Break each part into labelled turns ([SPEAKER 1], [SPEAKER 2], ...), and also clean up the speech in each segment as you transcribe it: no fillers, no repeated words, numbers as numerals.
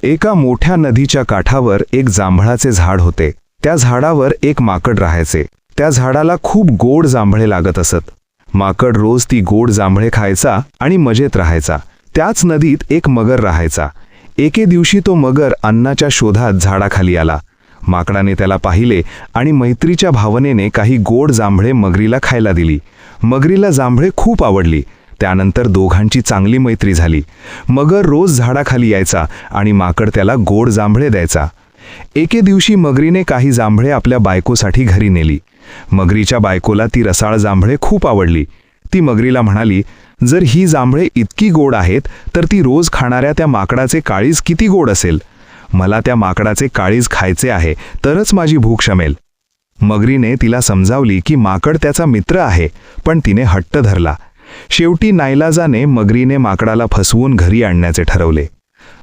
[SPEAKER 1] एका मोठ्या नदीच्या काठावर एक जांभळाचे झाड होते. त्या झाडावर एक माकड राहायचे. त्या झाडाला खूप गोड जांभळे लागत असत. माकड रोज ती गोड जांभळे खायचा आणि मजेत राहायचा. त्याच नदीत एक मगर राहायचा. एके दिवशी तो मगर अन्नाच्या शोधात झाडाखाली आला. माकडाने त्याला पाहिले आणि मैत्रीच्या भावनेने काही गोड जांभळे मगरीला खायला दिली. मगरीला जांभळे खूप आवडली. त्यानंतर दोघांची चांगली मैत्री झाली. मगर रोज झाडाखाली यायचा आणि माकड त्याला गोड जांभळे द्यायचा. एके दिवशी मगरीने काही जांभळे आपल्या बायकोसाठी घरी नेली. मगरीच्या बायकोला ती रसाळ जांभळे खूप आवडली. ती मगरीला म्हणाली, जर ही जांभळे इतकी गोड आहेत तर ती रोज खाणाऱ्या त्या माकडाचे काळीज किती गोड असेल. मला त्या माकडाचे काळीज खायचे आहे, तरच माझी भूक शमेल. मगरीने तिला समजावली की माकड त्याचा मित्र आहे, पण तिने हट्ट धरला. शेवटी नाईलाजाने मगरीने माकडाला फसवून घरी आणण्याचे ठरवले.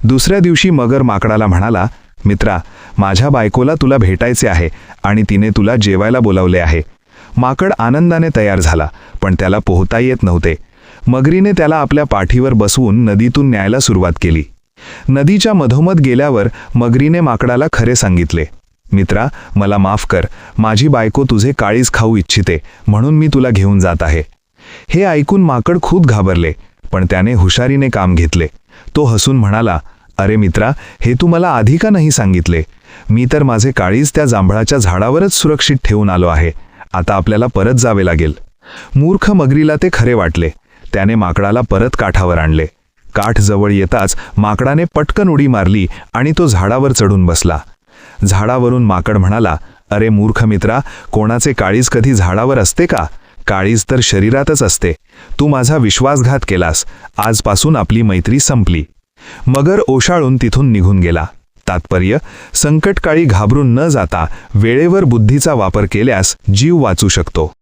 [SPEAKER 1] दुसऱ्या दिवशी मगर माकडाला म्हणाला, मित्रा, माझ्या बायकोला तुला भेटायचे आहे आणि तिने तुला जेवायला बोलावले आहे. माकड आनंदाने तयार झाला, पण त्याला पोहता येत नव्हते. मगरीने त्याला आपल्या पाठीवर बसवून नदीतून न्यायला सुरुवात केली. नदीच्या मधोमध गेल्यावर मगरीने माकडाला खरे सांगितले, मित्रा, मला माफ कर. माझी बायको तुझे काळीज खाऊ इच्छिते, म्हणून मी तुला घेऊन जात आहे. हे ऐकून माकड खूप घाबरले, पण त्याने हुशारीने काम घेतले. तो हसून म्हणाला, अरे मित्रा, हे तू मला आधी का नाही सांगितले? मी तर माझे काळीज त्या जांभळाच्या झाडावरच सुरक्षित ठेवून आलो आहे. आता आपल्याला परत जावे लागेल. मूर्ख मगरीला ते खरे वाटले. त्याने माकडाला परत काठावर आणले. काठ जवळ येताच माकडाने पटकन उडी मारली आणि तो झाडावर चढून बसला. झाडावरून माकड म्हणाला, अरे मूर्ख मित्रा, कोणाचे काळीज कधी झाडावर असते का? काळीज तर शरीरातच असते. तू माझा विश्वासघात केलास. आजपासून आपली मैत्री संपली. मगर ओशाळून तिथून निघून गेला. तात्पर्य: संकटकाळी घाबरून न जाता वेळेवर बुद्धीचा वापर केल्यास जीव वाचू शकतो.